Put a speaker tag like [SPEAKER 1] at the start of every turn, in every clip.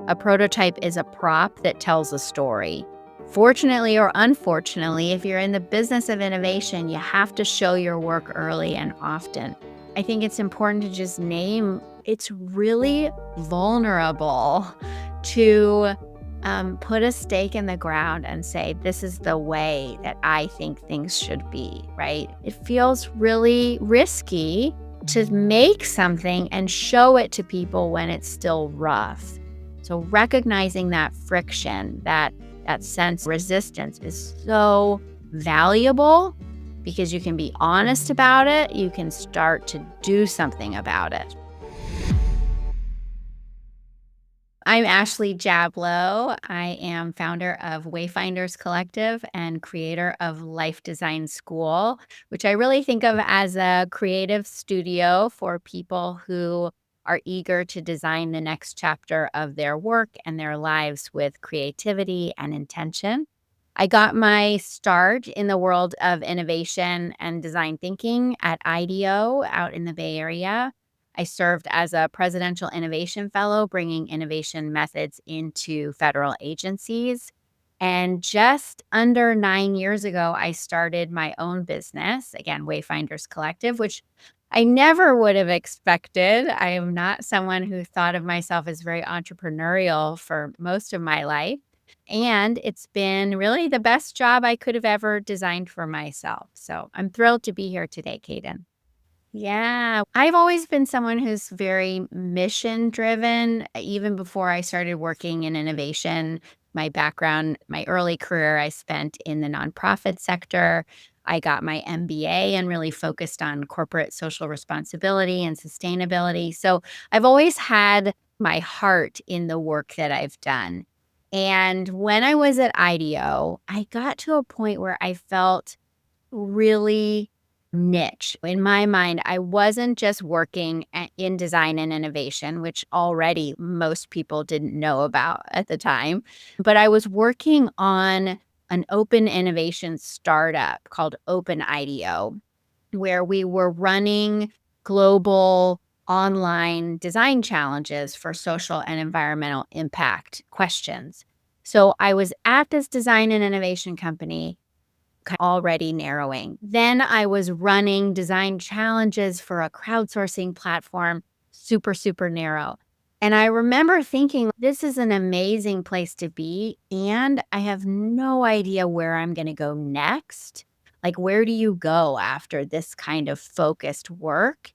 [SPEAKER 1] A prototype is a prop that tells a story. Fortunately or unfortunately, if you're in the business of innovation, you have to show your work early and often. I think it's important to just name it's really vulnerable to put a stake in the ground and say, this is the way that I think things should be, right? It feels really risky to make something and show it to people when it's still rough. So recognizing that friction, that sense of resistance is so valuable because you can be honest about it. You can start to do something about it. I'm Ashley Jablow. I am founder of Wayfinders Collective and creator of Life Design School, which I really think of as a creative studio for people who are eager to design the next chapter of their work and their lives with creativity and intention. I got my start in the world of innovation and design thinking at IDEO out in the Bay Area. I served as a presidential innovation fellow, bringing innovation methods into federal agencies. And just under 9 years ago, I started my own business, again, Wayfinders Collective, which I never would have expected. I am not someone who thought of myself as very entrepreneurial for most of my life. And it's been really the best job I could have ever designed for myself. So I'm thrilled to be here today, Kaden. Yeah, I've always been someone who's very mission driven. Even before I started working in innovation, my background, my early career, I spent in the nonprofit sector. I got my MBA and really focused on corporate social responsibility and sustainability. So I've always had my heart in the work that I've done. And when I was at IDEO, I got to a point where I felt really niche. In my mind, I wasn't just working in design and innovation, which already most people didn't know about at the time, but I was working on an open innovation startup called Open IDEO, where we were running global online design challenges for social and environmental impact questions. So I was at this design and innovation company already narrowing. Then I was running design challenges for a crowdsourcing platform, super, super narrow. And I remember thinking, this is an amazing place to be. And I have no idea where I'm going to go next. Like, where do you go after this kind of focused work?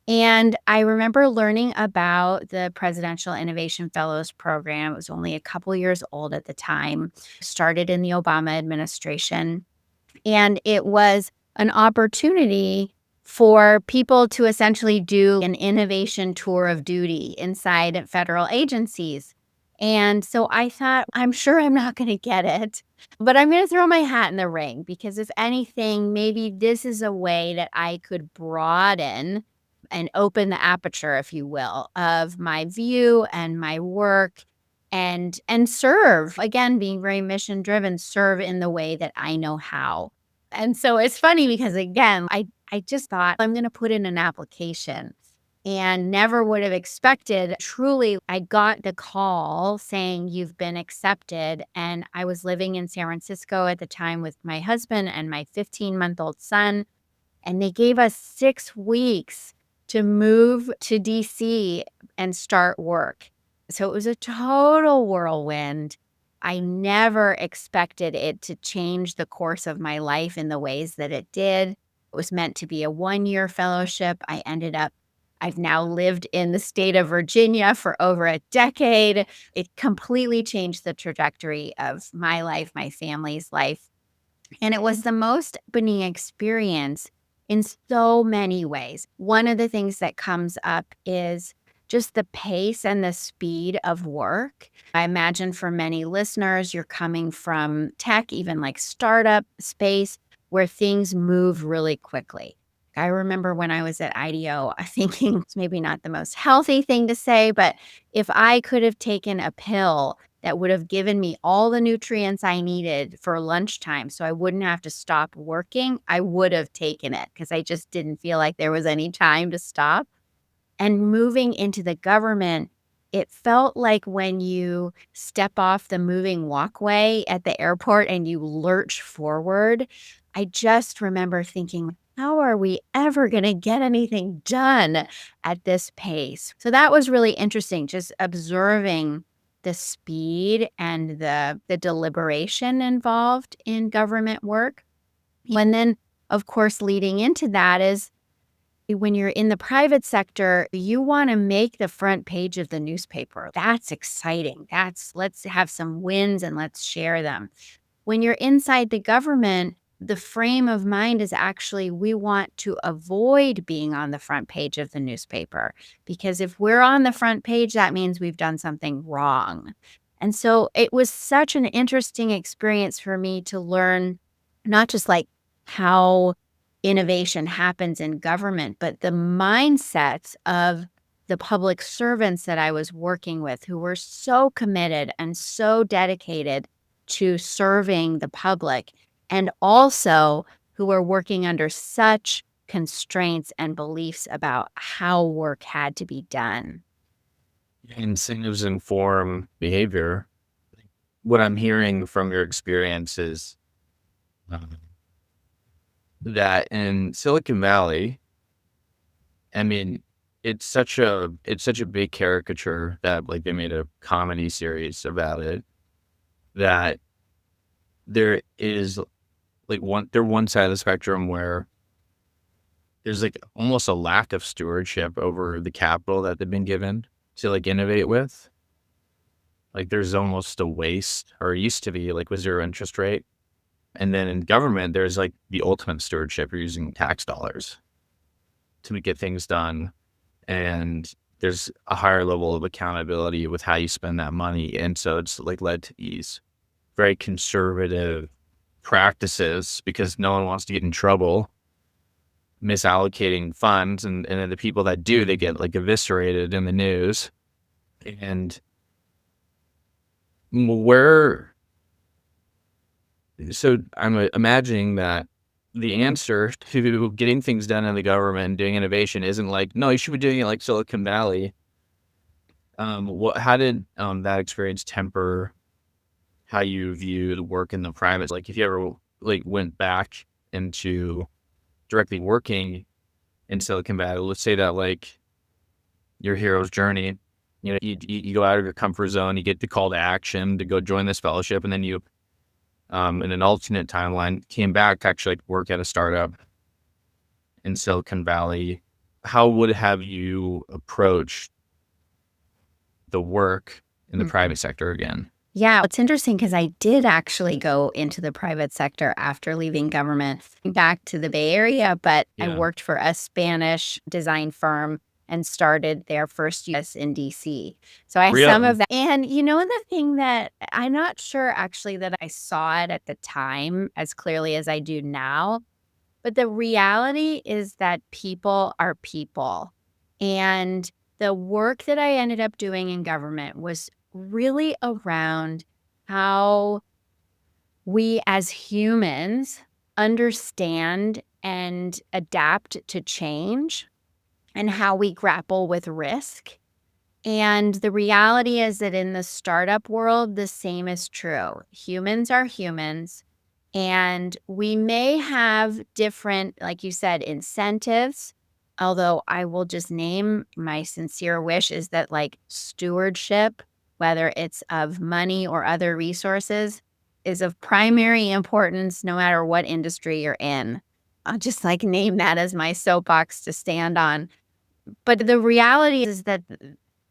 [SPEAKER 1] And I remember learning about the Presidential Innovation Fellows Program. It was only a couple years old at the time, started in the Obama administration. And it was an opportunity for people to essentially do an innovation tour of duty inside federal agencies. And so I thought, I'm sure I'm not going to get it, but I'm going to throw my hat in the ring because if anything, maybe this is a way that I could broaden and open the aperture, if you will, of my view and my work and serve, again, being very mission driven, serve in the way that I know how. And so it's funny because again, I just thought I'm going to put in an application and never would have expected. Truly, I got the call saying you've been accepted. And I was living in San Francisco at the time with my husband and my 15-month-old son. And they gave us 6 weeks to move to DC and start work. So it was a total whirlwind. I never expected it to change the course of my life in the ways that it did. It was meant to be a 1-year fellowship. I've now lived in the state of Virginia for over a decade. It completely changed the trajectory of my life, my family's life. And it was the most opening experience in so many ways. One of the things that comes up is just the pace and the speed of work. I imagine for many listeners, you're coming from tech, even like startup space, where things move really quickly. I remember when I was at IDEO, thinking it's maybe not the most healthy thing to say, but if I could have taken a pill that would have given me all the nutrients I needed for lunchtime so I wouldn't have to stop working, I would have taken it because I just didn't feel like there was any time to stop. And moving into the government, It felt like when you step off the moving walkway at the airport and you lurch forward. I just remember thinking, how are we ever going to get anything done at this pace? So that was really interesting, just observing the speed and the deliberation involved in government work. And then, of course, leading into that is when you're in the private sector, you want to make the front page of the newspaper. That's exciting. Let's have some wins and let's share them. When you're inside the government, the frame of mind is actually we want to avoid being on the front page of the newspaper, because if we're on the front page, that means we've done something wrong. And so it was such an interesting experience for me to learn not just like how innovation happens in government, but the mindsets of the public servants that I was working with who were so committed and so dedicated to serving the public, and also who were working under such constraints and beliefs about how work had to be done.
[SPEAKER 2] Incentives inform behavior. What I'm hearing from your experience is um, that in Silicon Valley, I mean, it's such a big caricature that like they made a comedy series about it. That there is like one side of the spectrum where there's like almost a lack of stewardship over the capital that they've been given to like innovate with. Like there's almost a waste, or it used to be like with zero interest rate. And then in government, there's like the ultimate stewardship. You're using tax dollars to get things done. And there's a higher level of accountability with how you spend that money. And so it's like led to these very conservative practices because no one wants to get in trouble misallocating funds. And then the people that do, they get like eviscerated in the news. And where So I'm imagining that the answer to getting things done in the government and doing innovation isn't like, no, you should be doing it like Silicon Valley. How did that experience temper how you view the work in the private? Like, if you ever like went back into directly working in Silicon Valley, let's say that like your hero's journey, you go out of your comfort zone, you get the call to action to go join this fellowship, and then you in an alternate timeline, came back to actually work at a startup in Silicon Valley. How would have you approach the work in the private sector again?
[SPEAKER 1] Yeah, it's interesting because I did actually go into the private sector after leaving government back to the Bay Area, but I
[SPEAKER 2] Yeah.
[SPEAKER 1] worked for a Spanish design firm and started their first US in DC. So I have some
[SPEAKER 2] Really?
[SPEAKER 1] of that. And the thing that I'm not sure actually that I saw it at the time as clearly as I do now, but the reality is that people are people. And the work that I ended up doing in government was really around how we as humans understand and adapt to change and how we grapple with risk. And the reality is that in the startup world, the same is true. Humans are humans, and we may have different, like you said, incentives. Although I will just name my sincere wish is that like stewardship, whether it's of money or other resources, is of primary importance no matter what industry you're in. I'll just like name that as my soapbox to stand on. But the reality is that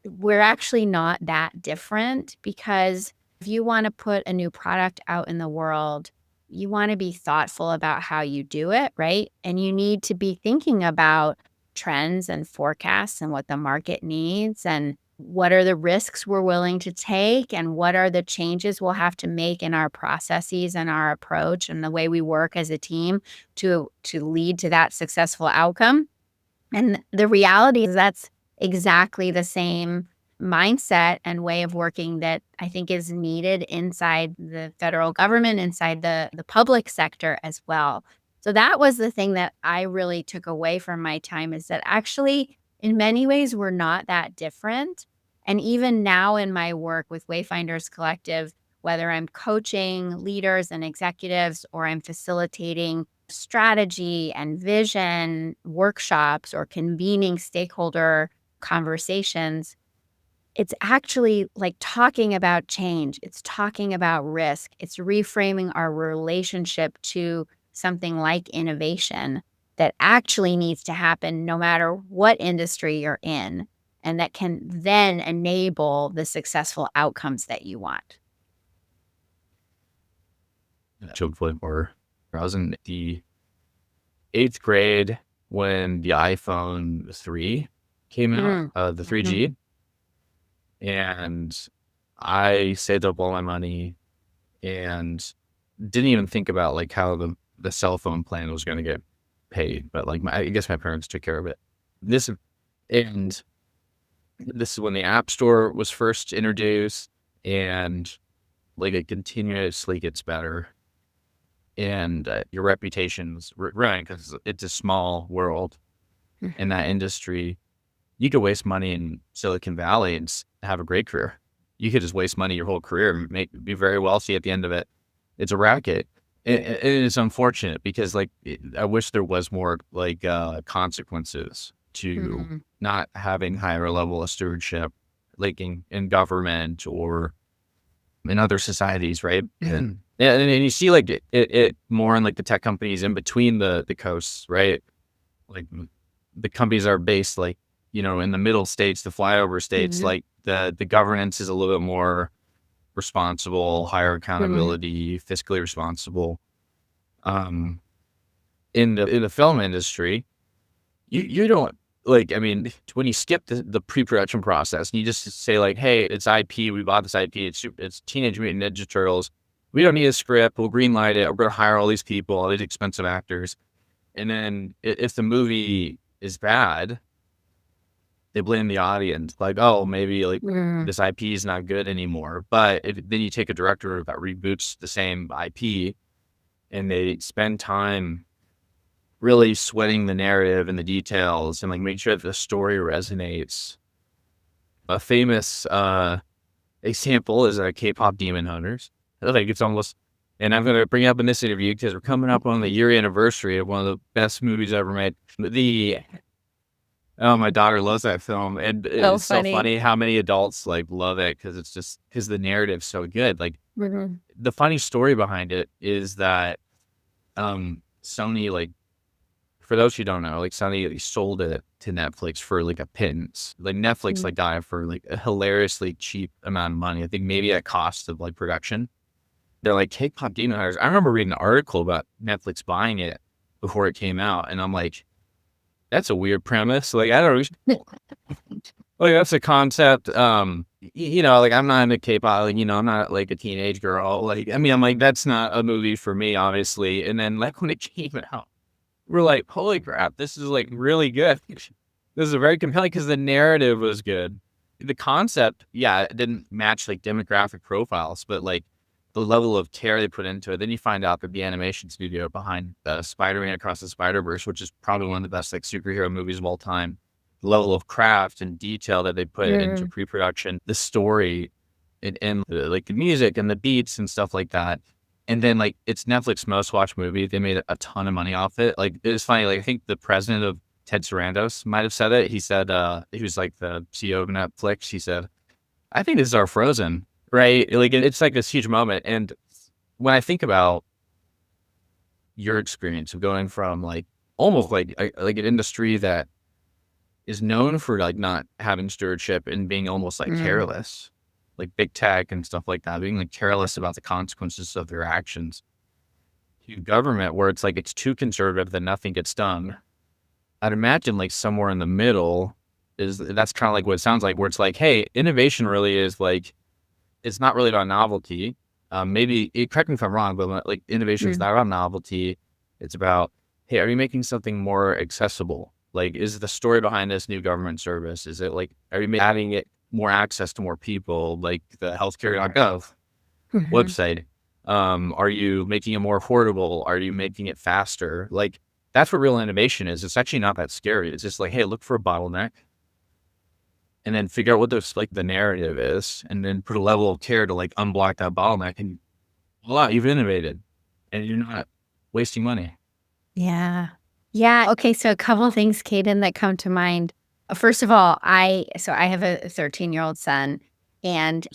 [SPEAKER 1] we're actually not that different, because if you wanna put a new product out in the world, you wanna be thoughtful about how you do it, right? And you need to be thinking about trends and forecasts and what the market needs, and what are the risks we're willing to take, and what are the changes we'll have to make in our processes and our approach and the way we work as a team to lead to that successful outcome. And the reality is that's exactly the same mindset and way of working that I think is needed inside the federal government, inside the public sector as well. So that was the thing that I really took away from my time, is that actually in many ways we're not that different. And even now in my work with Wayfinders Collective, whether I'm coaching leaders and executives or I'm facilitating strategy and vision workshops or convening stakeholder conversations, it's actually like talking about change. It's talking about risk. It's reframing our relationship to something like innovation that actually needs to happen no matter what industry you're in, and that can then enable the successful outcomes that you want.
[SPEAKER 2] Jablow or I was in the 8th grade when the iPhone 3 came out,
[SPEAKER 1] Mm.
[SPEAKER 2] the
[SPEAKER 1] Mhm.
[SPEAKER 2] 3G, and I saved up all my money and didn't even think about, like, how the cell phone plan was gonna get paid, but, like, I guess my parents took care of it. This and this is when the App Store was first introduced, and, like, it continuously gets better, and, your reputation's ruined because it's a small world in
[SPEAKER 1] Mhm.
[SPEAKER 2] that industry. You could waste money in Silicon Valley and have a great career. You could just waste money your whole career and be very wealthy at the end of it. It's a racket. It is unfortunate because I wish there was more consequences to
[SPEAKER 1] Mhm.
[SPEAKER 2] not having higher level of stewardship, like in government or in other societies, right? Yeah, and you see it more in like the tech companies in between the coasts, right? Like the companies are based in the middle states, the flyover states,
[SPEAKER 1] Mhm.
[SPEAKER 2] like the governance is a little bit more responsible, higher
[SPEAKER 1] Mhm.
[SPEAKER 2] accountability, fiscally responsible. Um, in the film industry, you don't I mean, when you skip the pre-production process and you just say like, hey, it's IP, we bought this IP, it's Teenage Mutant Ninja Turtles. We don't need a script. We'll greenlight it. We're gonna hire all these people, all these expensive actors. And then if the movie is bad, they blame the audience, like, "Oh, maybe, like,
[SPEAKER 1] Mhm.
[SPEAKER 2] this IP is not good anymore." But if then you take a director that reboots the same IP, and they spend time really sweating the narrative and the details and, like, make sure that the story resonates. A famous, example is, K-pop Demon Hunters. I think it's almost and I'm gonna bring it up in this interview because we're coming up on the year anniversary of one of the best movies ever made. Oh, my daughter loves that film, and
[SPEAKER 1] So
[SPEAKER 2] it's so
[SPEAKER 1] funny.
[SPEAKER 2] funny how many adults, like, love it because it's just because the narrative's so good. Like,
[SPEAKER 1] Mhm.
[SPEAKER 2] the funny story behind it is that, Sony, like for those who don't know, like, Sony sold it to Netflix for, like, a pittance. Like, Netflix,
[SPEAKER 1] Mhm.
[SPEAKER 2] like, got it for, like, a hilariously cheap amount of money. I think maybe at cost of, like, production. They're like, "K-pop Demon Hunters." I remember reading an article about Netflix buying it before it came out, and I'm like, "That's a weird premise." Like, I don't like, that's a concept, like, I'm not into K-pop, like, I'm not, like, a teenage girl, like, I mean, I'm like, that's not a movie for me, obviously, and then, like, when it came out, we're like, "Holy crap, this is, like, really good." This is very compelling because the narrative was good. The concept, yeah, it didn't match, like, demographic profiles, but, like, the level of care they put into it, then you find out that the animation studio behind, Spider-Man Across the Spider-Verse, which is probably one of the best, like, superhero movies of all time, the level of craft and detail that they put into
[SPEAKER 1] Mhm.
[SPEAKER 2] pre-production, the story, and like, the music and the beats and stuff like that, and then, like, it's Netflix's most watched movie, they made a ton of money off it, like, it's funny, like, I think the president of Ted Sarandos might have said it. He said, he was like the CEO of Netflix. He said, "I think this is our Frozen," right? Like it's like this huge moment. And when I think about your experience of going from like almost like an industry that is known for like not having stewardship and being almost like
[SPEAKER 1] Mhm.
[SPEAKER 2] careless, like big tech and stuff like that, being like careless about the consequences of their actions, to government where it's like it's too conservative that nothing gets done. I'd imagine like somewhere in the middle is that's kind of like what it sounds like, where it's like, hey, innovation really is like it's not really about novelty. Correct me if I'm wrong, but like innovation is
[SPEAKER 1] Mhm.
[SPEAKER 2] not about novelty. It's about, hey, are you making something more accessible? Like, is the story behind this new government service? Is it like, are you adding it more access to more people, like the healthcare.gov
[SPEAKER 1] Mhm.
[SPEAKER 2] website? Are you making it more affordable? Are you making it faster? Like, that's what real innovation is. It's actually not that scary. It's just like, hey, look for a bottleneck and then figure out what the narrative is, and then put a level of care to, like, unblock that bottleneck, and voila, you've innovated, and you're not wasting money.
[SPEAKER 1] Yeah. Yeah, okay, so a couple things, Caden, that come to mind. First of all, I have a 13-year-old son, and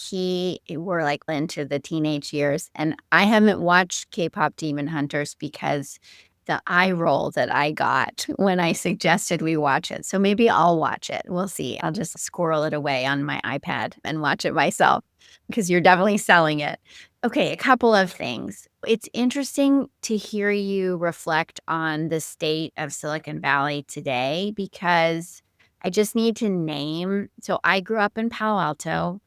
[SPEAKER 1] we're, like, into the teenage years, and I haven't watched K-pop Demon Hunters because the eye roll that I got when I suggested we watch it, so maybe I'll watch it, we'll see. I'll just squirrel it away on my iPad and watch it myself, because you're definitely selling it. Okay, a couple of things. It's interesting to hear you reflect on the state of Silicon Valley today because I just need to name. So I grew up in Palo Alto.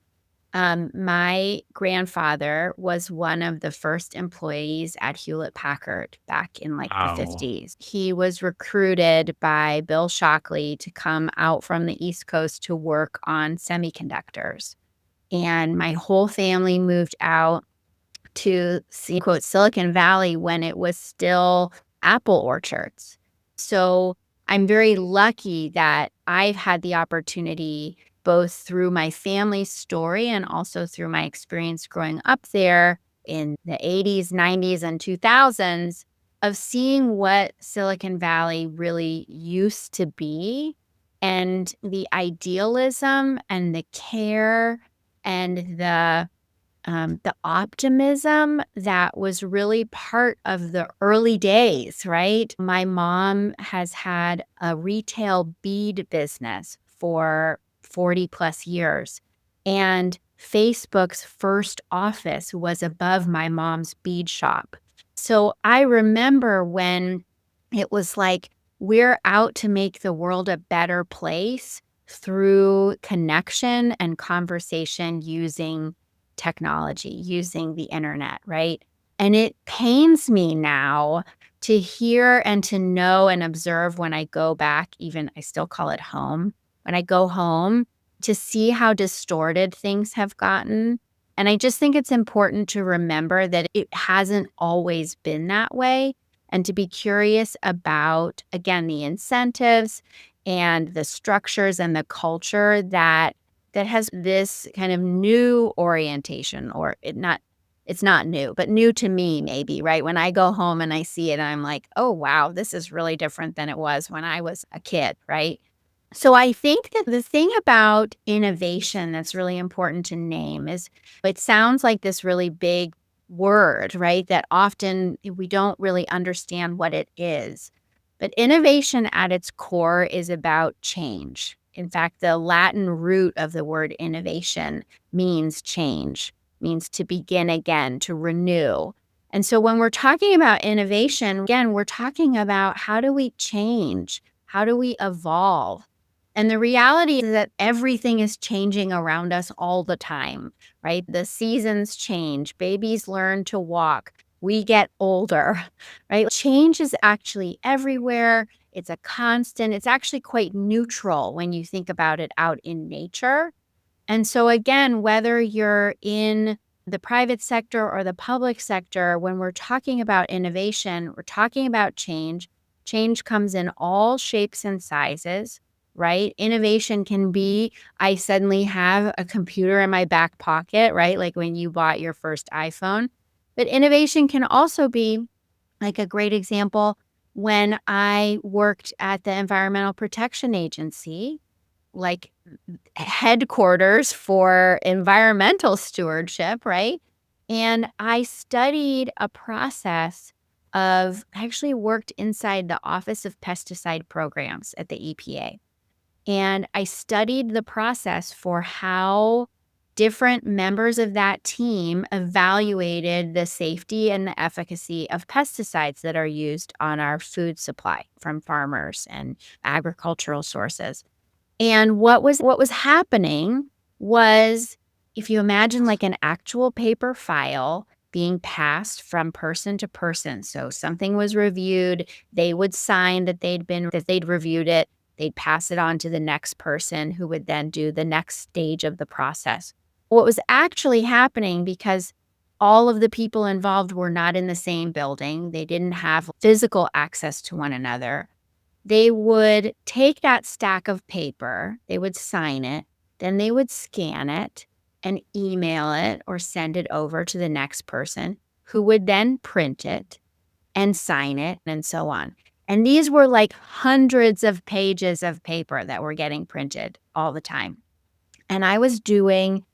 [SPEAKER 1] My grandfather was one of the first employees at Hewlett Packard back in like the
[SPEAKER 2] Wow.
[SPEAKER 1] 50s. He was recruited by Bill Shockley to come out from the East Coast to work on semiconductors. And my whole family moved out to see, quote, Silicon Valley when it was still apple orchards. So I'm very lucky that I've had the opportunity, both through my family's story and also through my experience growing up there in the 80s, 90s, and 2000s, of seeing what Silicon Valley really used to be and the idealism and the care and the optimism that was really part of the early days, right? My mom has had a retail bead business for 40 plus years. And Facebook's first office was above my mom's bead shop. So I remember when it was like, we're out to make the world a better place through connection and conversation using technology, using the internet, right? And it pains me now to hear and to know and observe when I go back, even I still call it home, when I go home to see how distorted things have gotten. And I just think it's important to remember that it hasn't always been that way and to be curious about, again, the incentives and the structures and the culture that has this kind of new orientation or it's not new, but new to me maybe, right? When I go home and I see it, I'm like, "Oh, wow, this is really different than it was when I was a kid," right? So I think that the thing about innovation that's really important to name is it sounds like this really big word, right? That often we don't really understand what it is. But innovation at its core is about change. In fact, the Latin root of the word innovation means change, means to begin again, to renew. And so when we're talking about innovation, again, we're talking about how do we change? How do we evolve? And the reality is that everything is changing around us all the time, right? The seasons change, babies learn to walk, we get older, right? Change is actually everywhere. It's a constant. It's actually quite neutral when you think about it out in nature. And so, again, whether you're in the private sector or the public sector, when we're talking about innovation, we're talking about change. Change comes in all shapes and sizes, right? Innovation can be, I suddenly have a computer in my back pocket, right? Like when you bought your first iPhone. But innovation can also be, like a great example, when I worked at the Environmental Protection Agency, like headquarters for environmental stewardship, right? And I studied a process I actually worked inside the Office of Pesticide Programs at the EPA. And I studied the process for how different members of that team evaluated the safety and the efficacy of pesticides that are used on our food supply from farmers and agricultural sources. And what was happening was, if you imagine like an actual paper file being passed from person to person. So something was reviewed, they would sign that they'd reviewed it, they'd pass it on to the next person who would then do the next stage of the process. What was actually happening, because all of the people involved were not in the same building, they didn't have physical access to one another, they would take that stack of paper, they would sign it, Then they would scan it and email it or send it over to the next person who would then print it and sign it and so on. And these were like hundreds of pages of paper that were getting printed all the time. And I was doing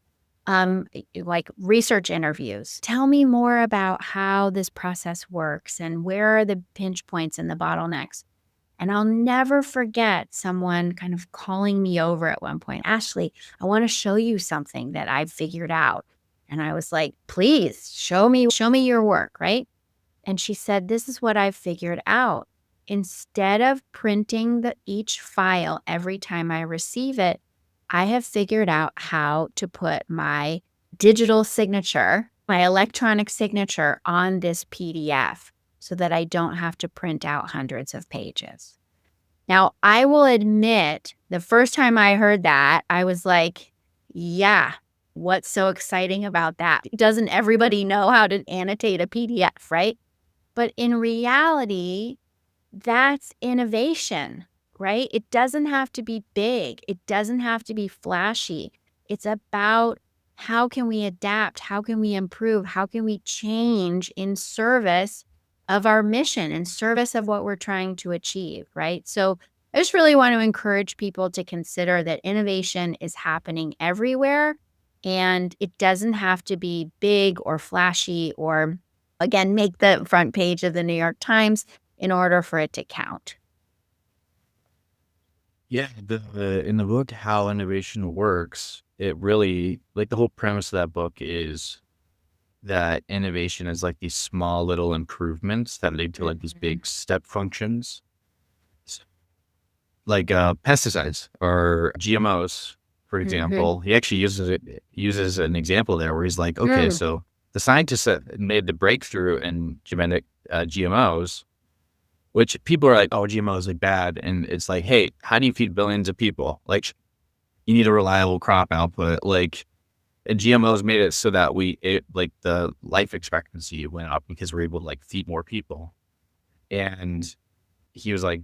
[SPEAKER 1] like research interviews. Tell me more about how this process works and where are the pinch points and the bottlenecks. And I'll never forget someone kind of calling me over at one point. Ashley, I want to show you something that I've figured out. And I was like, please show me your work, right? And she said, this is what I've figured out. Instead of printing each file every time I receive it, I have figured out how to put my digital signature, my electronic signature on this PDF so that I don't have to print out hundreds of pages. Now, I will admit, the first time I heard that, I was like, yeah, what's so exciting about that? Doesn't everybody know how to annotate a PDF, right? But in reality, that's innovation, right? It doesn't have to be big. It doesn't have to be flashy. It's about how can we adapt? How can we improve? How can we change in service of our mission, in service of what we're trying to achieve, right? So I just really want to encourage people to consider that innovation is happening everywhere and it doesn't have to be big or flashy or, again, make the front page of the New York Times in order for it to count.
[SPEAKER 2] Yeah, in the book How Innovation Works, it really like the whole premise of that book is that innovation is like these small little improvements that lead to like these
[SPEAKER 1] Mhm,
[SPEAKER 2] big step functions. S- Like pesticides or GMOs, for
[SPEAKER 1] mhm,
[SPEAKER 2] example. He actually uses an example there where he's like, okay,
[SPEAKER 1] mm,
[SPEAKER 2] so the scientists that made the breakthrough in genetic GMOs, which people are like, oh, GMOs are bad, and it's like, hey, how do you feed billions of people? Like, you need a reliable crop output. Like, and GMOs made it so that like the life expectancy went up because we're able to like feed more people. And he was like,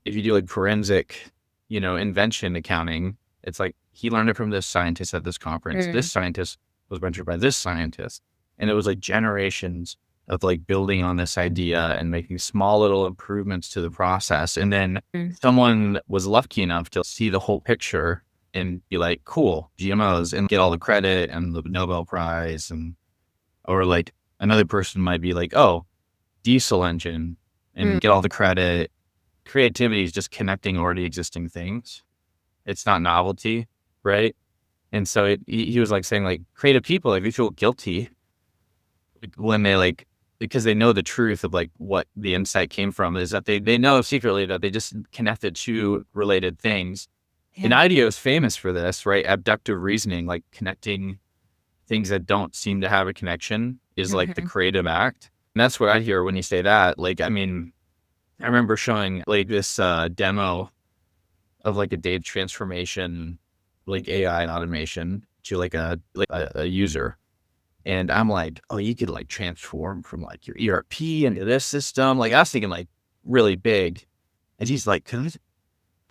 [SPEAKER 2] if you do like forensic, invention accounting, it's like he learned it from this scientist at this conference. This
[SPEAKER 1] mm,
[SPEAKER 2] scientist was mentored by this scientist. And it was like generations of like building on this idea and making small little improvements to the process. And then
[SPEAKER 1] mm,
[SPEAKER 2] someone was lucky enough to see the whole picture and be like, cool, GMOs, and get all the credit and the Nobel Prize. Or like another person might be like, oh, diesel engine and get
[SPEAKER 1] mm.
[SPEAKER 2] all the credit. Creativity is just connecting already existing things. It's not novelty, right? And so he was like saying like creative people, like they feel guilty like, when they like because they know the truth of like what the insight came from is that they know secretly that they just connected two related things. And
[SPEAKER 1] Yeah.
[SPEAKER 2] IDEO is famous for this, right? Abductive reasoning, like connecting things that don't seem to have a connection is like the
[SPEAKER 1] Mhm,
[SPEAKER 2] creative act. And that's what I hear when you say that. Like, I mean, I remember showing like this demo of like a data transformation, like AI and automation to like a user. And I'm like, oh, you could like transform from like your ERP into this system. Like I was thinking like really big. And he's like, could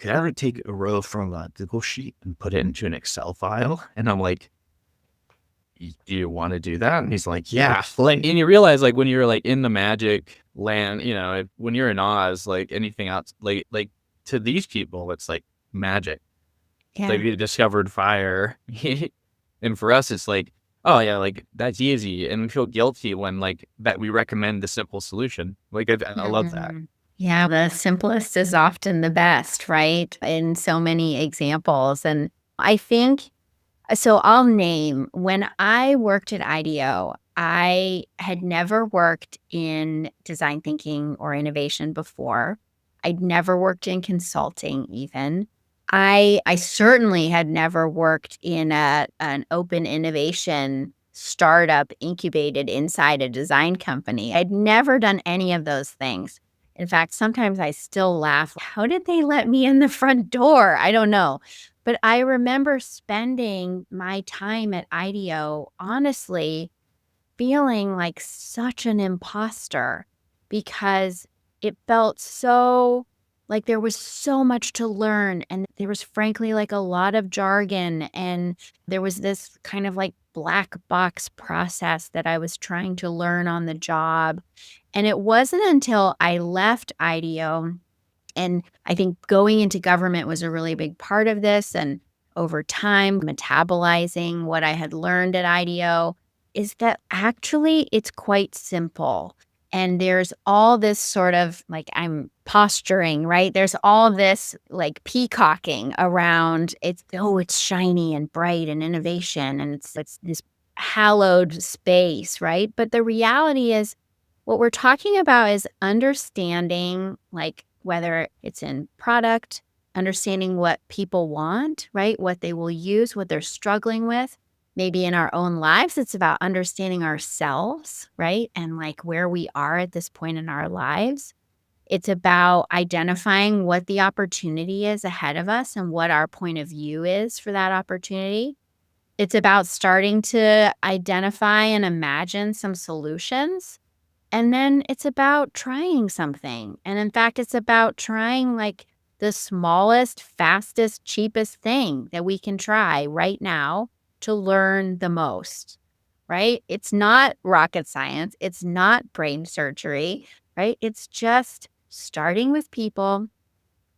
[SPEAKER 2] I ever take a row from a Google sheet and put it into an Excel file? And I'm like, do you want to do that? And he's like, yeah. Like, and you realize like when you're like in the magic land, when you're in Oz, like anything else, like to these people, it's like magic. Like
[SPEAKER 1] yeah.
[SPEAKER 2] we discovered fire. And for us, it's like, oh yeah, like that's easy. And we feel guilty when like that we recommend the simple solution. Like I love that.
[SPEAKER 1] Mhm. Yeah, the simplest is often the best, right? In so many examples, and I think so I'll name when I worked at IDEO, I had never worked in design thinking or innovation before. I'd never worked in consulting even. I certainly had never worked in an open innovation startup incubated inside a design company. I'd never done any of those things. In fact, sometimes I still laugh. How did they let me in the front door? I don't know. But I remember spending my time at IDEO, honestly, feeling like such an imposter because it felt so like, there was so much to learn, and there was frankly, like, a lot of jargon, and there was this kind of, like, black box process that I was trying to learn on the job, and it wasn't until I left IDEO, and I think going into government was a really big part of this, and over time, metabolizing what I had learned at IDEO, is that actually it's quite simple. And there's all this sort of like I'm posturing, right? There's all this like peacocking around it's, oh, it's shiny and bright and innovation and it's this hallowed space, right? But the reality is what we're talking about is understanding, like, whether it's in product, understanding what people want, right? What they will use, what they're struggling with. Maybe in our own lives, it's about understanding ourselves, right? And like where we are at this point in our lives. It's about identifying what the opportunity is ahead of us and what our point of view is for that opportunity. It's about starting to identify and imagine some solutions, and then it's about trying something. And in fact, it's about trying like the smallest, fastest, cheapest thing that we can try right now to learn the most, right? It's not rocket science. It's not brain surgery, right? It's just starting with people,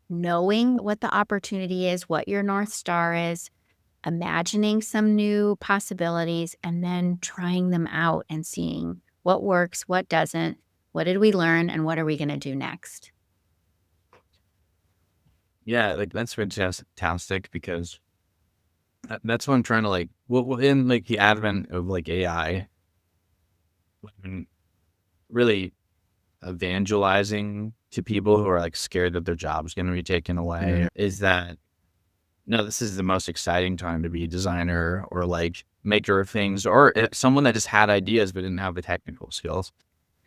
[SPEAKER 1] knowing what the opportunity is, what your North Star is, imagining some new possibilities, and then trying them out and seeing what works, what doesn't, what did we learn, and what are we going to do next?
[SPEAKER 2] Yeah, like that's fantastic because that's what I'm trying to like. Well, in like the advent of like AI, when really evangelizing to people who are like scared that their job's going to be taken away, is that no, this is the most exciting time to be a designer or like maker of things, or someone that just had ideas but didn't have the technical skills.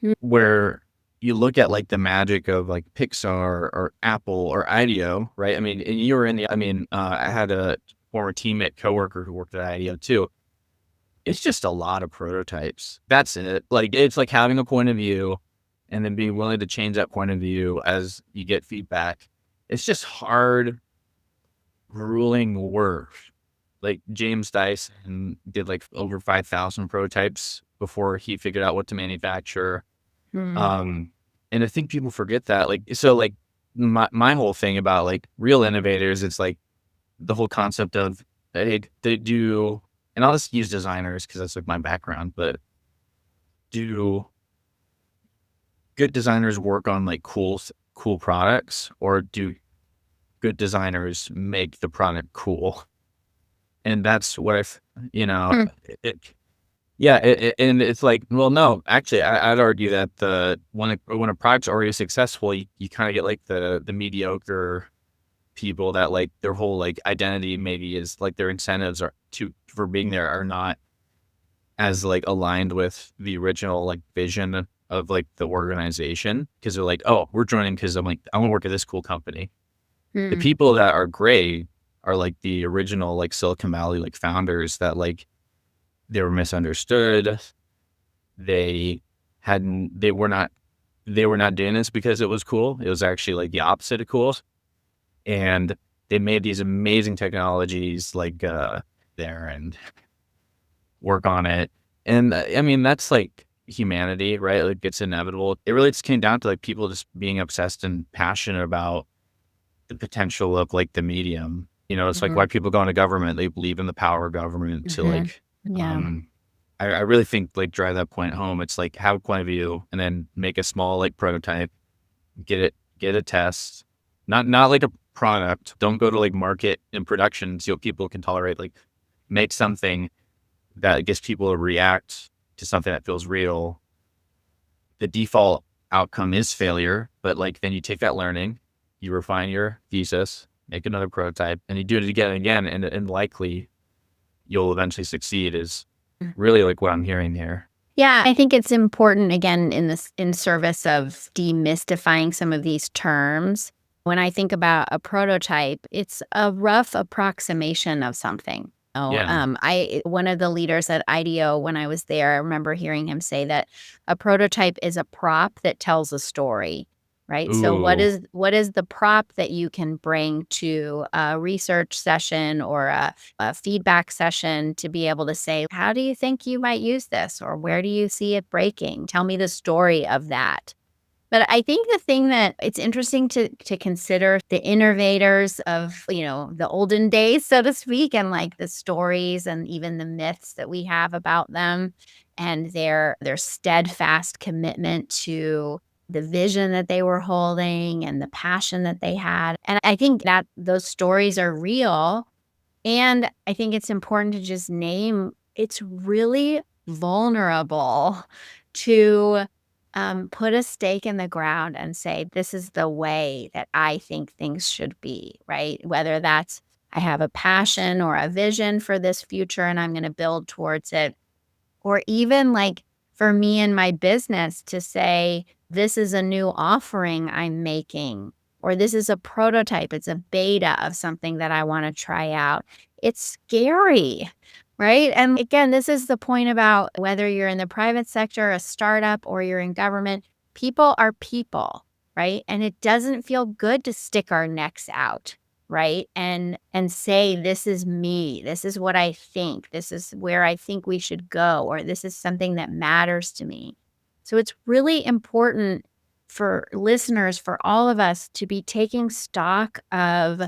[SPEAKER 1] Mm.
[SPEAKER 2] Where you look at like the magic of like Pixar or Apple or IDEO, right? I mean, and you were in the, I mean, I had a former teammate coworker who worked at IDEO too. It's just a lot of prototypes. That's it. Like, it's like having a point of view and then being willing to change that point of view as you get feedback. It's just hard, grueling work. Like James Dyson did like over 5,000 prototypes before he figured out what to manufacture.
[SPEAKER 1] Mm.
[SPEAKER 2] Um, and I think people forget that. Like, so like my whole thing about like real innovators, it's like the whole concept of they do, and I'll just use designers because that's like my background, but do good designers work on like cool products, or do good designers make the product cool? And that's what you know,
[SPEAKER 1] Hmm.
[SPEAKER 2] it, yeah, and it's like, well, no, actually, I'd argue that when a product's already successful, you kind of get like the mediocre people that like their whole like identity maybe is like their incentives are to for being there are not as like aligned with the original like vision of like the organization, because they're like, oh, we're joining because I'm like I want to work at this cool company. The
[SPEAKER 1] Mm.
[SPEAKER 2] people that are great are like the original like Silicon Valley like founders that like they were misunderstood. They hadn't they were not doing this because it was cool. It was actually like the opposite of cool. And they made these amazing technologies like there and work on it. And I mean that's like humanity, right? Like it's inevitable. It really just came down to like people just being obsessed and passionate about the potential of like the medium. You know, it's like why
[SPEAKER 1] Mhm.
[SPEAKER 2] people go into government. They believe in the power of government to
[SPEAKER 1] Mhm.
[SPEAKER 2] like
[SPEAKER 1] Yeah.
[SPEAKER 2] um I really think like drive that point home. It's like have a point of view and then make a small like prototype, get a test. Not like a product. Don't go to like market and production so people can tolerate. Like make something that gets people to react to something that feels real. The default outcome is failure, but like then you take that learning, you refine your thesis, make another prototype, and you do it again and again, and likely you'll eventually succeed. Is really like what I'm hearing here.
[SPEAKER 1] Yeah, I think it's important again in service of demystifying some of these terms. When I think about a prototype, it's a rough approximation of something. Oh,
[SPEAKER 2] Yeah.
[SPEAKER 1] I one of the leaders at IDEO when I was there, I remember hearing him say that a prototype is a prop that tells a story. right? So
[SPEAKER 2] Ooh.
[SPEAKER 1] what is the prop that you can bring to a research session or a feedback session to be able to say, how do you think you might use this? Or where do you see it breaking? Tell me the story of that. But I think the thing that it's interesting to consider the innovators of, the olden days, so to speak, and like the stories and even the myths that we have about them and their steadfast commitment to the vision that they were holding and the passion that they had. And I think that those stories are real, and I think it's important to just name it's really vulnerable to put a stake in the ground and say, this is the way that I think things should be, right? Whether that's I have a passion or a vision for this future and I'm going to build towards it, or even like for me and my business to say, this is a new offering I'm making, or this is a prototype, it's a beta of something that I want to try out. It's scary, right? And again, this is the point about whether you're in the private sector, a startup, or you're in government, people are people, right? And it doesn't feel good to stick our necks out, right? And say, this is me, this is what I think, this is where I think we should go, or this is something that matters to me. So it's really important for listeners, for all of us, to be taking stock of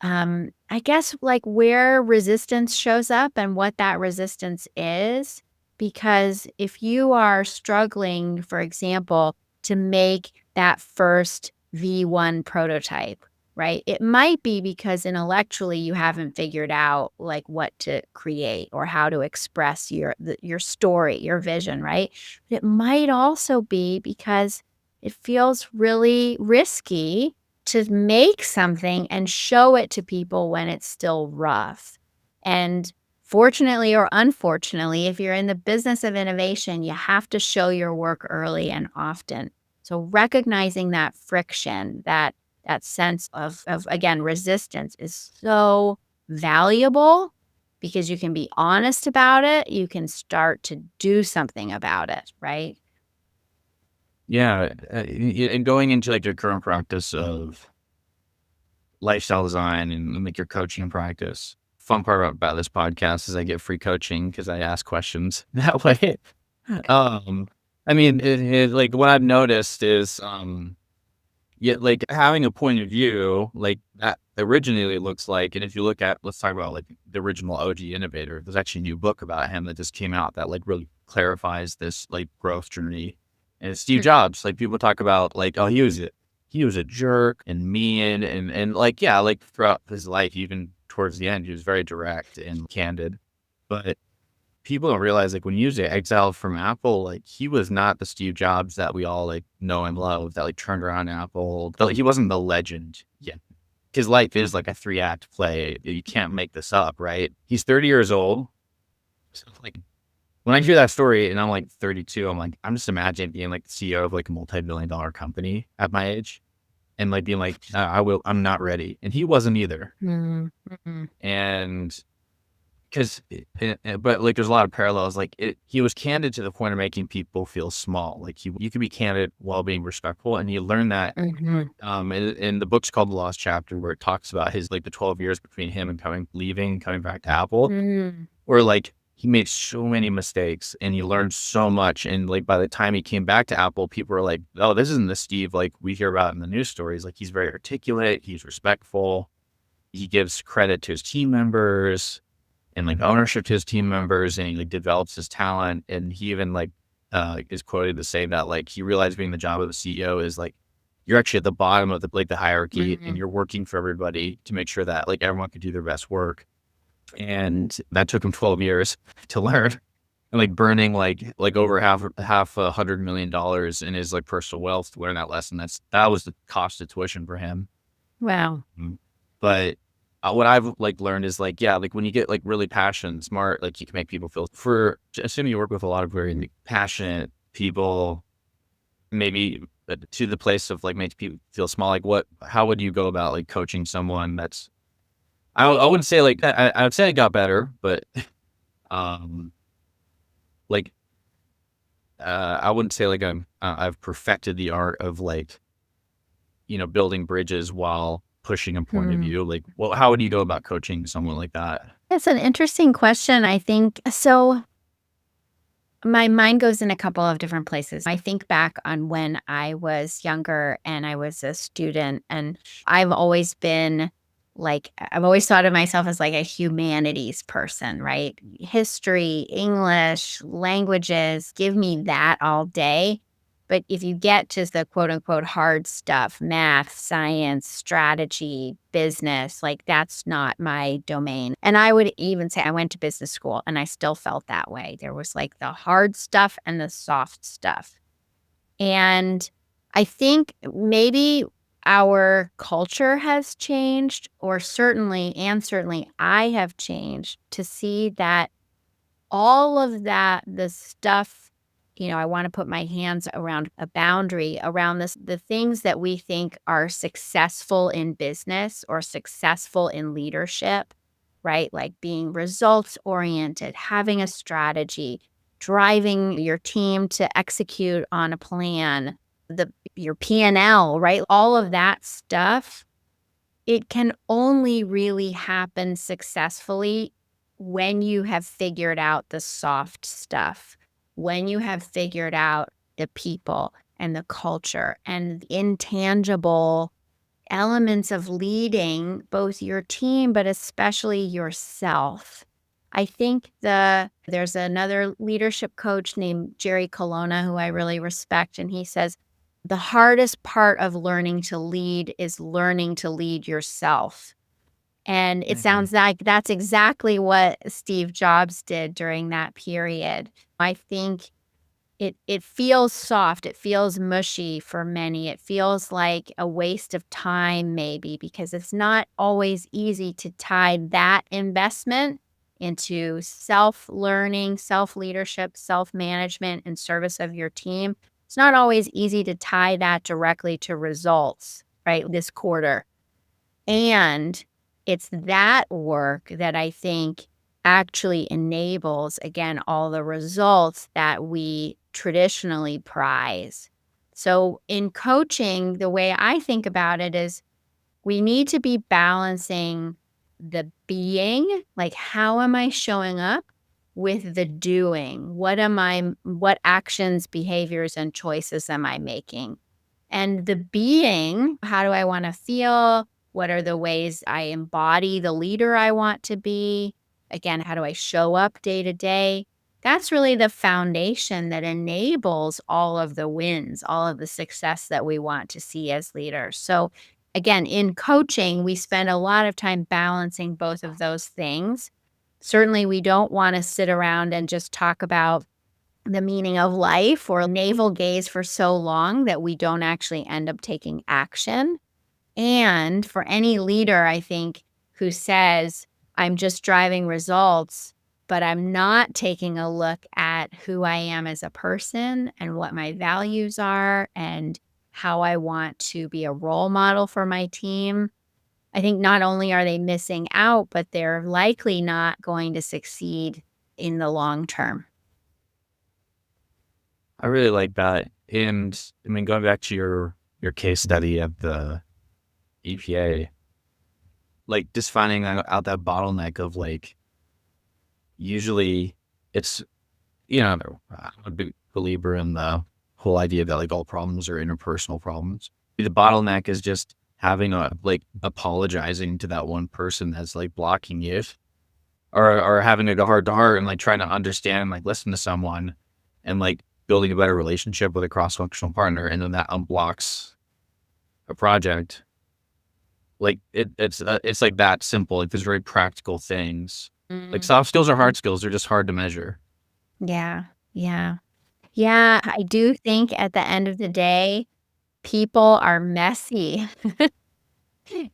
[SPEAKER 1] I guess like where resistance shows up and what that resistance is. Because if you are struggling, for example, to make that first V1 prototype, right? It might be because intellectually you haven't figured out like what to create or how to express your story, your vision, right? But it might also be because it feels really risky to make something and show it to people when it's still rough. And fortunately or unfortunately, if you're in the business of innovation, you have to show your work early and often. So recognizing that friction, that sense of again resistance is so valuable because you can be honest about it, you can start to do something about it, right?
[SPEAKER 2] Yeah, and going into, like, your current practice of lifestyle design and, like, your coaching practice, fun part about this podcast is I get free coaching because I ask questions that way. Um, I mean, like, what I've noticed is, yeah, like, having a point of view, like, that originally looks like and if you look at let's talk about, like, the original OG innovator. There's actually a new book about him that just came out that, like, really clarifies this, like, growth journey. And it's Steve Jobs. Like, people talk about, like, "Oh, he was a jerk and mean," and, like, yeah, like, throughout his life, even towards the end, he was very direct and candid. But people don't realize, like, when he was exiled from Apple, like, he was not the Steve Jobs that we all, like, know and love that, like, turned around Apple. But he wasn't the legend yet. His life is like a three-act play. You can't make this up, right? He's 30 years old. So, like, when I hear that story and I'm, like, 32, I'm like, I'm just imagining being, like, the CEO of, like, a multi-billion dollar company at my age and, like, being like, I'm not ready." And he wasn't either.
[SPEAKER 1] Mm, mm,
[SPEAKER 2] And 'cause but, like, there's a lot of parallels, like, he was candid to the point of making people feel small, like, you can be candid while being respectful, and you learn that,
[SPEAKER 1] mhm,
[SPEAKER 2] in the book's called The Lost Chapter, where it talks about his like, the 12 years between him and leaving and coming back to Apple,
[SPEAKER 1] mm,
[SPEAKER 2] where, like, he made so many mistakes, and he learned so much, and, like, by the time he came back to Apple, people were like, "Oh, this isn't the Steve, like, we hear about in the news stories." Like, he's very articulate, he's respectful, he gives credit to his team members, and, like, ownership to his team members, and he, like, develops his talent, and he even, like, is quoted to say that, like, he realized being the job of the CEO is, like, you're actually at the bottom of the hierarchy, and
[SPEAKER 1] mhm.
[SPEAKER 2] you're working for everybody to make sure that, like, everyone can do their best work, and that took him 12 years to learn, and, like, burning, like, over half $100 million in his, like, personal wealth to learn that lesson. That was the cost of tuition for him.
[SPEAKER 1] Wow.
[SPEAKER 2] Mm. But, what I've, like, learned is, like, yeah, like, when you get, like, really passionate smart, like, you can make people feel assuming you work with a lot of very, like, passionate people, maybe, to the place of, like, making people feel small, like, how would you go about, like, coaching someone that's I wouldn't say, like I would say it got better, but, um, like, I wouldn't say, like, I've perfected the art of, like, building bridges while pushing a point of
[SPEAKER 1] Hmm.
[SPEAKER 2] view? Like, well, how would you go about coaching someone like that?
[SPEAKER 1] It's an interesting question, I think. So my mind goes in a couple of different places. I think back on when I was younger and I was a student, and I've always been I've always thought of myself as like a humanities person, right? History, English, languages, give me that all day. But if you get to the quote unquote hard stuff, math, science, strategy, business, like that's not my domain. And I would even say I went to business school and I still felt that way. There was like the hard stuff and the soft stuff. And I think maybe our culture has changed, or certainly I have changed to see that all of that, the stuff, I want to put my hands around a boundary around the things that we think are successful in business or successful in leadership, right? Like being results oriented, having a strategy, driving your team to execute on a plan, your P&L, right? All of that stuff, it can only really happen successfully when you have figured out the soft stuff, when you have figured out the people and the culture and the intangible elements of leading both your team, but especially yourself. I think there's another leadership coach named Jerry Colonna who I really respect, and he says the hardest part of learning to lead is learning to lead yourself. And it
[SPEAKER 2] Mhm.
[SPEAKER 1] sounds like that's exactly what Steve Jobs did during that period. I think it feels soft, it feels mushy for many, it feels like a waste of time maybe because it's not always easy to tie that investment into self-learning, self-leadership, self-management, and service of your team. It's not always easy to tie that directly to results, right, this quarter. And it's that work that I think actually enables, again, all the results that we traditionally prize. So, in coaching, the way I think about it is we need to be balancing the being, like, how am I showing up with the doing? What actions, behaviors, and choices am I making? And the being, how do I want to feel? What are the ways I embody the leader I want to be? Again, how do I show up day to day? That's really the foundation that enables all of the wins, all of the success that we want to see as leaders. So, again, in coaching, we spend a lot of time balancing both of those things. Certainly, we don't want to sit around and just talk about the meaning of life or navel gaze for so long that we don't actually end up taking action. And for any leader, I think, who says, I'm just driving results, but I'm not taking a look at who I am as a person and what my values are and how I want to be a role model for my team. I think not only are they missing out, but they're likely not going to succeed in the long term.
[SPEAKER 2] I really like that. And I mean, going back to your case study of the EPA, like just finding out that bottleneck of like usually it's I'm a big believer in the whole idea that like all problems are interpersonal problems. The bottleneck is just having a like apologizing to that one person that's like blocking you, or having like a heart to heart and like trying to understand and like listen to someone and like building a better relationship with a cross functional partner, and then that unblocks a project. Like it's like that simple. Like there's very practical things. Like
[SPEAKER 1] Mm.
[SPEAKER 2] soft skills are hard skills. They're just hard to measure.
[SPEAKER 1] Yeah, yeah. Yeah, I do think at the end of the day, people are messy,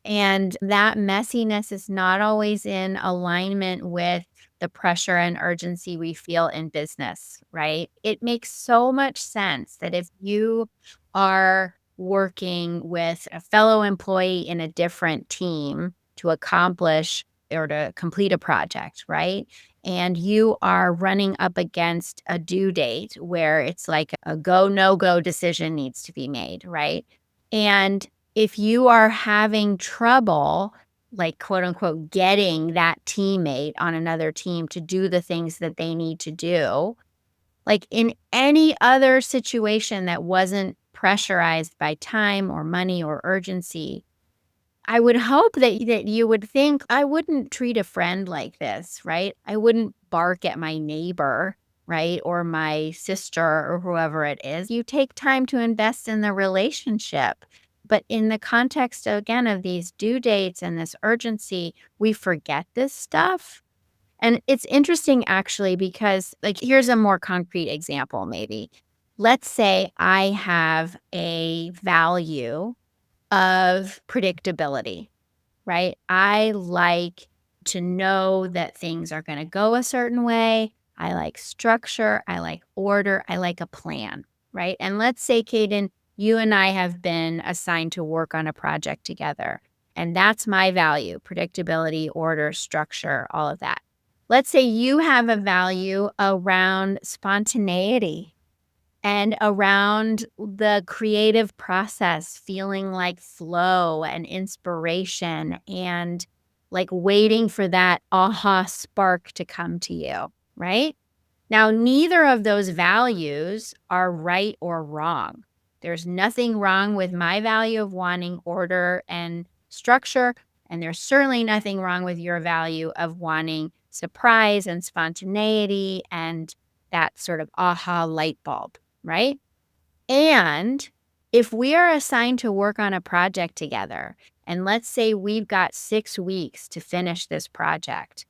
[SPEAKER 1] and that messiness is not always in alignment with the pressure and urgency we feel in business, right? It makes so much sense that if you are working with a fellow employee in a different team to accomplish or to complete a project, right? And you are running up against a due date where it's like a go, no go decision needs to be made, right? And if you are having trouble, like, quote unquote, getting that teammate on another team to do the things that they need to do, like in any other situation that wasn't pressurized by time or money or urgency, I would hope that you would think, "I wouldn't treat a friend like this," right? I wouldn't bark at my neighbor, right? Or my sister or whoever it is. You take time to invest in the relationship. But in the context, again, of these due dates and this urgency, we forget this stuff. And it's interesting actually because, like, here's a more concrete example maybe. Let's say I have a value of predictability, right? I like to know that things are going to go a certain way. I like structure. I like order. I like a plan, right? And let's say, Caden, you and I have been assigned to work on a project together. And that's my value: predictability, order, structure, all of that. Let's say you have a value around spontaneity and around the creative process, feeling like flow and inspiration and like waiting for that aha spark to come to you, right? Now, neither of those values are right or wrong. There's nothing wrong with my value of wanting order and structure. And there's certainly nothing wrong with your value of wanting surprise and spontaneity and that sort of aha light bulb, right? And if we are assigned to work on a project together, and let's say we've got 6 weeks to finish this project,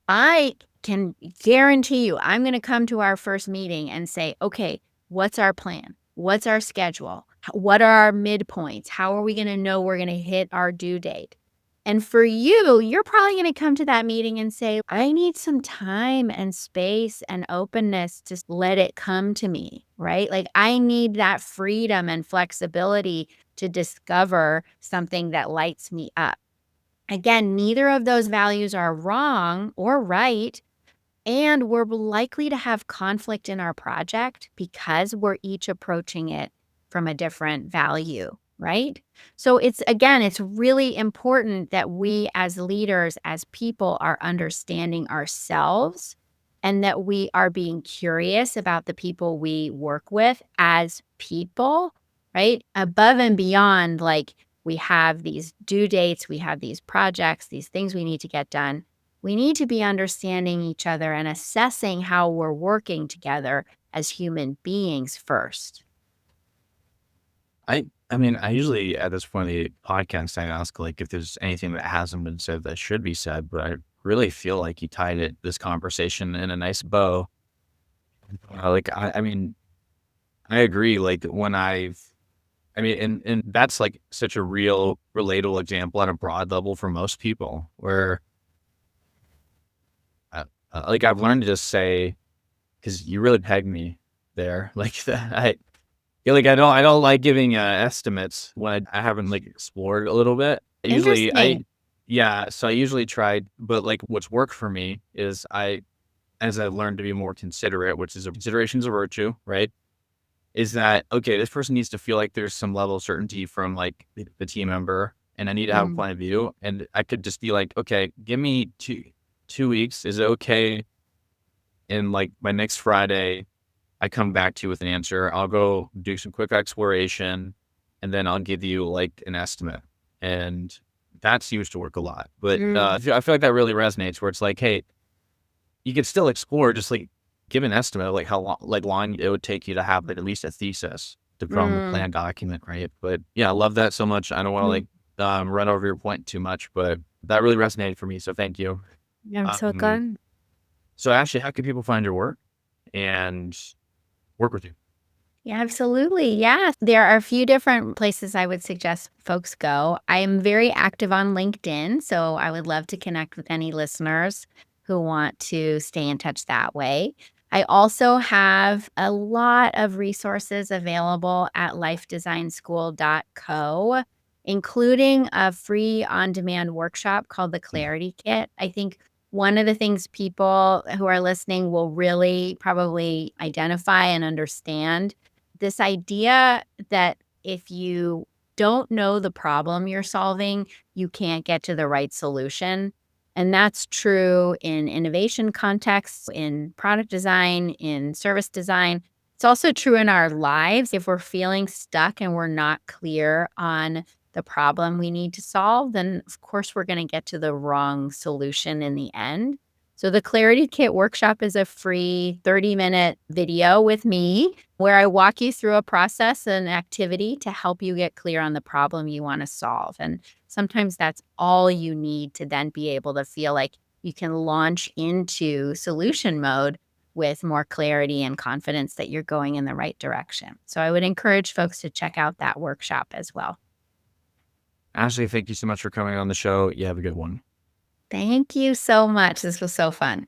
[SPEAKER 1] I can guarantee you I'm going to come to our first meeting and say, okay, what's our plan? What's our schedule? What are our midpoints? How are we going to know we're going to hit our due date? And for you, you're probably going to come to that meeting and say, I need some time and space and openness to let it come to me, right? Like I need that freedom and flexibility to discover something that lights me up. Again, neither of those values are wrong or right. And we're likely to have conflict in our project because we're each approaching it from a different value, right? So it's really important that we as leaders, as people, are understanding ourselves and that we are being curious about the people we work with as people, right? Above and beyond, like we have these due dates, we have these projects, these things we need to get done. We need to be understanding each other and assessing how we're working together as human beings first.
[SPEAKER 2] I mean, I usually at this point in the podcast, I ask like if there's anything that hasn't been said that should be said, but I really feel like you tied this conversation in a nice bow. I mean, I agree. Like when I mean, and that's like such a real relatable example on a broad level for most people, where like I've learned to just say, because you really pegged me there, like that. Yeah, like, I don't like giving, estimates when I haven't, like, explored a little bit.
[SPEAKER 1] Interesting.
[SPEAKER 2] Yeah, so I usually try but, like, what's worked for me is as I've learned to be more considerate, which is a consideration is a virtue, right? Is that, okay, this person needs to feel like there's some level of certainty from, like, the team member, and I need to have a
[SPEAKER 1] Mm,
[SPEAKER 2] point of view, and I could just be like, "Okay, give me 2 weeks. Is it okay in, like, by next Friday I come back to you with an answer. I'll go do some quick exploration, and then I'll give you like an estimate. And that's used to work a lot. But
[SPEAKER 1] mm,
[SPEAKER 2] I feel like that really resonates where it's like, hey, you can still explore, just like give an estimate of like how long it would take you to have like at least a thesis to put on the
[SPEAKER 1] mm,
[SPEAKER 2] plan document, right? But yeah, I love that so much. I don't want to
[SPEAKER 1] mm.
[SPEAKER 2] like run over your point too much, but that really resonated for me. So thank you.
[SPEAKER 1] I'm so
[SPEAKER 2] Um,
[SPEAKER 1] good.
[SPEAKER 2] so Ashley, how can people find your work and work with you?
[SPEAKER 1] Yeah, absolutely. Yeah. There are a few different places I would suggest folks go. I am very active on LinkedIn, so I would love to connect with any listeners who want to stay in touch that way. I also have a lot of resources available at lifedesignschool.co, including a free on demand workshop called the Clarity Kit. I think one of the things people who are listening will really probably identify and understand this idea that if you don't know the problem you're solving, you can't get to the right solution. And that's true in innovation contexts, in product design, in service design. It's also true in our lives. If we're feeling stuck and we're not clear on the problem we need to solve, then of course we're going to get to the wrong solution in the end. So, the Clarity Kit workshop is a free 30-minute video with me where I walk you through a process and activity to help you get clear on the problem you want to solve. And sometimes that's all you need to then be able to feel like you can launch into solution mode with more clarity and confidence that you're going in the right direction. So, I would encourage folks to check out that workshop as well.
[SPEAKER 2] Ashley, thank you so much for coming on the show. You have a good one.
[SPEAKER 1] Thank you so much. This was so fun.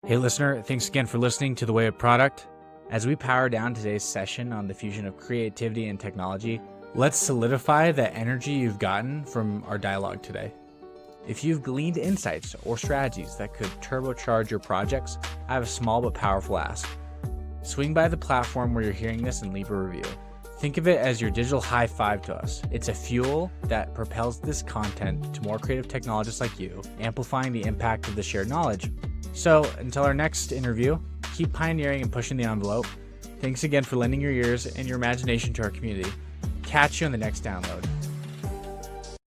[SPEAKER 3] Hey, listener, thanks again for listening to The Way of Product. As we power down today's session on the fusion of creativity and technology, let's solidify the energy you've gotten from our dialogue today. If you've gleaned insights or strategies that could turbocharge your projects, I have a small but powerful ask. Swing by the platform where you're hearing this and leave a review. Think of it as your digital high five to us. It's a fuel that propels this content to more creative technologists like you, amplifying the impact of the shared knowledge. So until our next interview, keep pioneering and pushing the envelope. Thanks again for lending your ears and your imagination to our community. Catch you on the next download.